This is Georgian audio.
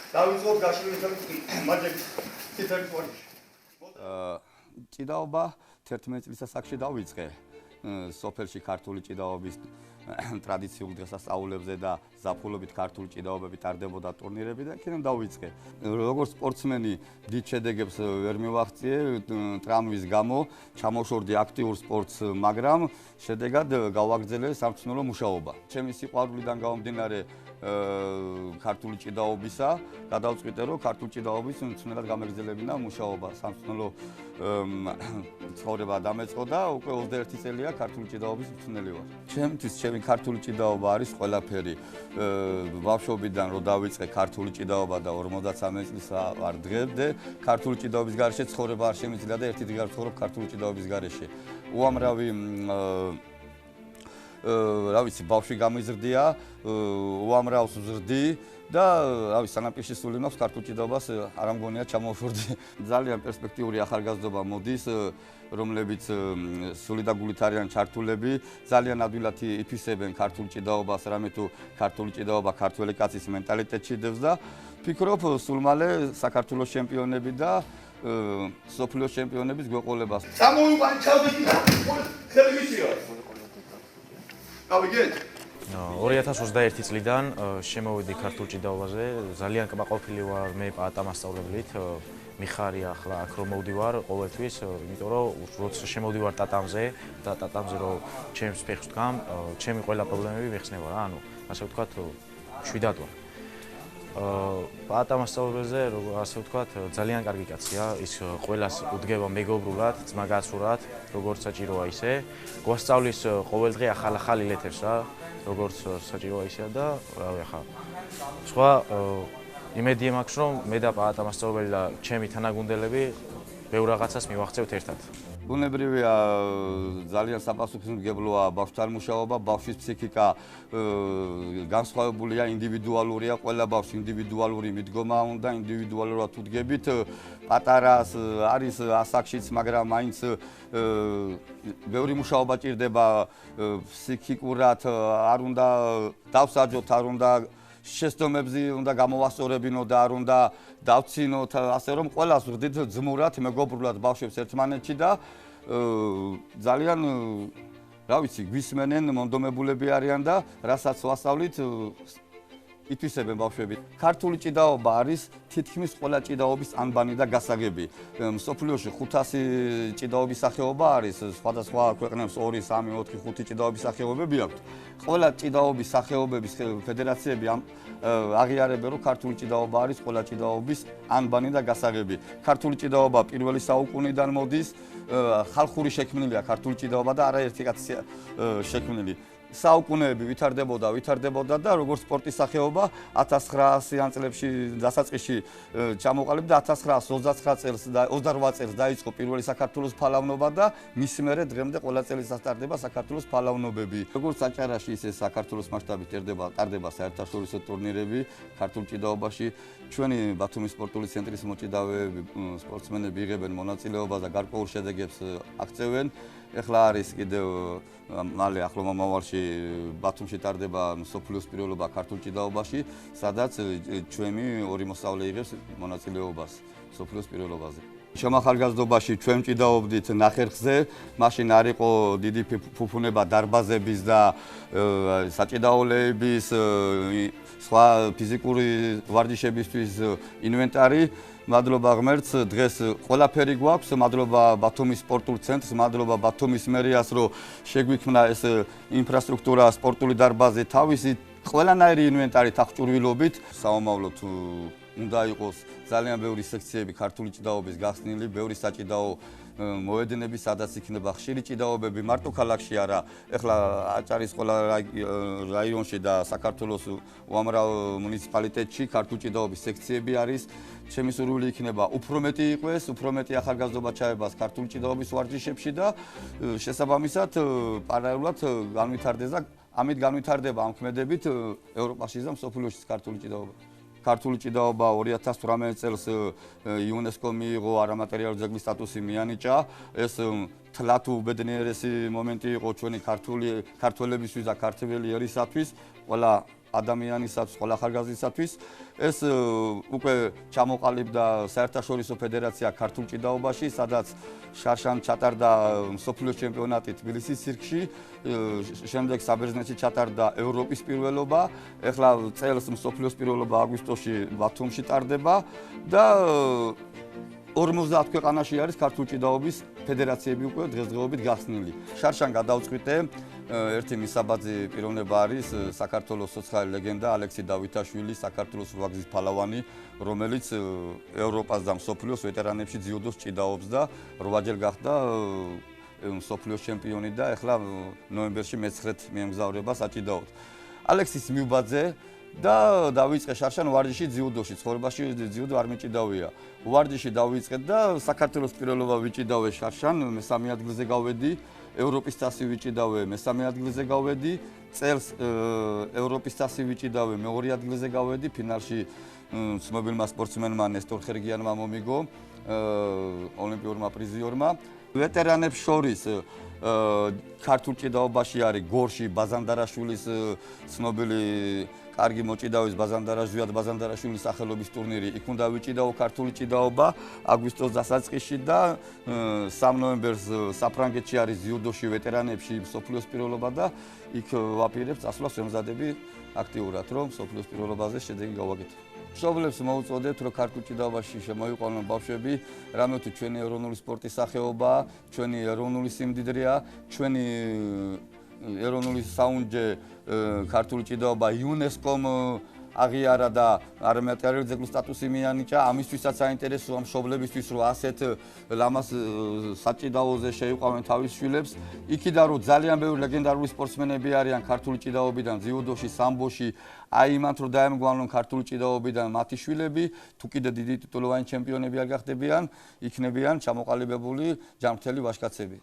დავიწყოთ გაშლილი მაჯექს თითქმის პორში. ჭიდაობა 11 წლის ასაკში დავიწყე სოფელში ქართული ჭიდაობის ტრადიციულ დღესასწაულებზე და ზაფხულობით ქართული ჭიდაობები ტარდებოდა ტურნირები და იქიდან დავიწყე. როგორც სპორტსმენი დიდ შედეგებს ვერ მივაღწიე ტრამვის გამო, ჩამოვშორდი აქტიურ სპორტს, მაგრამ შედეგად გავაგრძელე სამწნულო მუშაობა. ჩემი სიყვარულიდან გამომდინარე ქართული ჭიდაობისა, გადავწყვიტე რომ ქართული ჭიდაობის მწვნელად გამეგრძელებინა მუშაობა. სამწნულო ცხოვრება დამეწყო და უკვე 21 წელია ქართული ჭიდაობის მწვნელი ვარ. ჩემთვის ჩემი ქართული ჭიდაობა არის ყველაფერი. ბავშვობიდან რომ დავიწყე ქართული ჭიდაობა და 53 წლის ვარ დღემდე, ქართული ჭიდაობის გარეშე ცხოვრება არ შემიძლია და ერთი დღე არ ვცხოვრობ ქართული ჭიდაობის გარეშე. უამრავი რა ვიცი, ბავშვი გამიზრდია, უამრავს ვზრდი და რა ვიცი, სანაპირში სული მაქვს ქართულ ჭიდაობას არ ამგონია ჩამოვშორდი. ძალიან პერსპექტიული ახალგაზრდობა მოდის, რომლებიც სული და გულით არიან ჩართულები, ძალიან ადვილად ითვისებენ ქართულ ჭიდაობას, რამე თუ ქართული ჭიდაობა ქართველი კაცის მენტალიტეტში დევს და ფიქრობ სულ მალე საქართველოს ჩემპიონები და სოფლიოს ჩემპიონების გვეყოლებას. სამოიყვან ჩავდები და ხელი მიწიო. ავიგეთ 2021 წლიდან შემოვიდი ქართულ ჭიდაობაზე, ძალიან კმაყოფილი ვარ მე პატამასწავლებლით, მიხარია ახლა აქ რომ მოვდივარ ყოველთვის, იმიტომ რომ როცა შემოვდივარ ტატამზე და ტატამზე რომ ჩემს ფეხს ვდგამ, ჩემი ყველა პრობლემები მიხსნება რა, ანუ ასე ვთქვათ, შვიდად ვარ. პატამასწავლებლზე, ასე ვთქვათ, ძალიან კარგი კაცია, ის ყველას უდგება მეგობრულად, ძმაგაცურად, როგორც საჭიროა ისე. გვასწავლის ყოველდღე ახალ ილეთებს რა, როგორც საჭიროა ისე და რავი ახლა სხვა იმედია მაქვს რომ მე და პატამასწავლებელი და ჩემი თანაგუნდელები ბევრ რაღაცას მივახცევთ ერთად. ბუნებრივია ძალიან საპასუხისმგებლოა ბავშვთან მუშაობა, ბავშვის ფსიქიკა განსხვავებულია, ინდივიდუალურია, ყველა ბავშვი ინდივიდუალური მიდგომა უნდა, ინდივიდუალურად უდგებით. პატარას არის ასაკშიც, მაგრამ მაინც ბევრი მუშაობა ჭირდება ფსიქიკურად, არ უნდა დავსაჯოთ, არ უნდა შესდომებზე უნდა გამოვასწორებინო და არ უნდა დავცინოთ, ასე რომ ყველას ვხდით ძმურად, მეგობრულად ბავშვებს ერთმანეთში და ძალიან რა ვიცი, გვისმენენ, მონდომებულები არიან და რასაც ვასწავლით ითვისებენ ბავშვები. ქართული ჭიდაობა არის თითქმის ყველა ჭიდაობის ანბანი და გასაგები. მსოფლიოში 500 ჭიდაობის სახეობა არის, სხვადასხვა ქვეყნებს 2, 3, 4, 5 ჭიდაობის სახეობები აქვთ. ყველა ჭიდაობის სახეობების ფედერაციები აღიარებენ, რომ ქართული ჭიდაობა არის ყველა ჭიდაობის ანბანი და გასაგები. ქართული ჭიდაობა პირველი საუკუნიდან მოდის, ხალხური შექმნილია ქართული ჭიდაობა და არაერთი კაცი შექმნილი. საუკუნეები ვითარდებოდა და როგორც სპორტის სახეობა 1900-იან წლებში დასაწყისში ჩამოყალიბდა 1929 წელს და 28 წელს დაიწყო პირველი საქართველოს ფალავნობა და მის მერე დღემდე ყველა წელი დასტარდება საქართველოს ფალავნობები. როგორც აჭარაში, ისე საქართველოს მასშტაბით ტარდება საერთაშორისო ტურნირები ქართულ ჭიდაობაში. ჩვენი ბათუმის სპორტული ცენტრის მოჭიდავეები, სპორტსმენები იღებენ მონაწილეობას და გარკვეულ შედეგებს აღწევენ. ეხლა არის კიდევ მალე ახლო მომავალში ბათუმში ტარდება მსოფლიოს პირველობა ქართულ ჭიდაობაში, სადაც ჩვენი ორი მოსწავლე იღებს მონაწილეობას მსოფლიოს პირველობაზე. შემახალგაზრდობაში ჩვენ ჭიდაობდით ნახერხზე, მაშინ არ იყო დიდი ფუფუნება დარბაზების და საჭიდაოლეების, სხვა ფიზიკური ვარჯიშებისთვის ინვენტარი. მადლობა ღმერთს, დღეს ყველაფერი გვაქვს, მადლობა ბათუმის სპორტულ ცენტრს, მადლობა ბათუმის მერიას, რომ შეგვიქმნა ეს ინფრასტრუქტურა, სპორტული დარბაზი, თავისი ყველანაირი ინვენტარით აღჭურვილობით. საომავლოდ უნდა იყოს ძალიან ბევრი სექციები ქართული ჭიდაობის გახსნილი, ბევრი საჭიდაო მოედნები, სადაც იქნება ხშირი ჭიდაობები, მარტო ქალაქში არა, ეხლა აჭარის ყველა რაიონში და საქართველოს უამრავ მუნიციპალიტეტში ქართული ჭიდაობის სექციები არის. ჩემი სურვილი იქნება უფრო მეტი იყოს, უფრო მეტი ახალგაზრდობა ჩაებას ქართული ჭიდაობის ვარჯიშებში და შესაბამისად პარალელურად განვითარდეს და ამით განვითარდება ამ ქმედებით ევროპაში და მსოფლიოში ქართული ჭიდაობა. ქართული ჭიდაობა 2018 წელს იუნესკომ მიიღო არამატერიალური ძეგლის სტატუსი მიანიჭა. ეს თლათ უბედნიერესი მომენტი იყო ჩვენი ქართველებისთვის და ქართველი ერისათვის. ყველა ადამიანისათვის, ყველა ახალგაზრდისათვის. ეს უკვე ჩამოყალიბდა საერთაშორისო ფედერაცია ქართულ ჭიდაობაში, სადაც შარშან ჩატარდა მსოფლიოს ჩემპიონატი თბილისის ცირკში, შემდეგ საბერძნეთში ჩატარდა ევროპის პირველობა, ეხლა წელს მსოფლიოს პირველობა აგვისტოში ბათუმში ტარდება და 50 ქვეყანაში არის ქართული ჭიდაობის ფედერაციები უკვე დღესდღეობით გახსნილი. შარშან გადავწყვიტე ერთი მისაბაძი პიროვნება არის საქართველოს სოციალური ლეგენდა ალექსი დავითაშვილი, საქართველოს რვაგზის ფალავანი, რომელიც ევროპას და მსოფლიოს ვეტერანებში ძიუდოს ჭიდაობს და 8-ჯერ გახდა მსოფლიოს ჩემპიონი და ეხლა ნოემბერში მე-9-ით მიემგზავრება საჭიდაოდ. ალექსის მიუბაძე და დავიწყე შარშან ვარჯიში ძიუდოში, ცხოვრებაში ძიუდო არ მიჭიდავია. ვარჯიში დავიწყე და საქართველოს პირველობა ვიჭიდავე შარშან, მე-3 ადგილზე გავედი, ევროპის თასი ვიჭიდავე, მე-3 ადგილზე გავედი, წელს ევროპის თასი ვიჭიდავე, მე-2 ადგილზე გავედი, ფინალში ცნობილმა სპორტსმენმა ნესტორ ხერგიანმა მომიგო, ოლიმპიურმა პრიზიორმა. ვეტერანებს შორის ქართულ ჭიდაობაში არის გორში ბაზანდარაშვილის ცნობილი კარგი მოჭიდავის ბაზანდარაშვილი ბაზანდარაშვილის სახელობის ტურნირი. იქ უნდა ვიჭიდაო ქართული ჭიდაობა აგვისტოს დასაწყისში და 3 ნოემბერს საფრანგეთში არის ძიუდოში ვეტერანებში მსოფლიოს პირველობა და იქ ვაპირებ წასვლას ვემზადები აქტიურად, რომ მსოფლიოს პირველობაზე შედეგი გავაკეთო. მშობლებს მოუწოდებთ, რომ ქართულ ჭიდაობაში შემოიყვანონ ბავშვები, რამე თუ ჩვენი ეროვნული სპორტის სახეობაა, ჩვენი ეროვნული სიმდიდრეა, ჩვენი ეროვნული საუნჯე ქართული ჭიდაობა იუნესკომ აღიარა და არამატერიალური ძეგლის სტატუსი მიანიჭა. ამისთვისაც საინტერესოა მშობლებისთვის, რომ ასეთ ლამას საჭიდაოზე შეიყვავენ თავის შვილებს. იქიდან რომ ძალიან ბევრი ლეგენდარული სპორტსმენები არიან ქართული ჭიდაობიდან, ძიუდოში, სამბოში, აი იმათ რომ დაემგვანონ ქართული ჭიდაობიდან მათი შვილები, თუ კიდე დიდი ტიტულოვანი ჩემპიონები არ გახდებიან, იქნებიან ჩამოყალიბებული ჯანმრთელი ვაჟკაცები.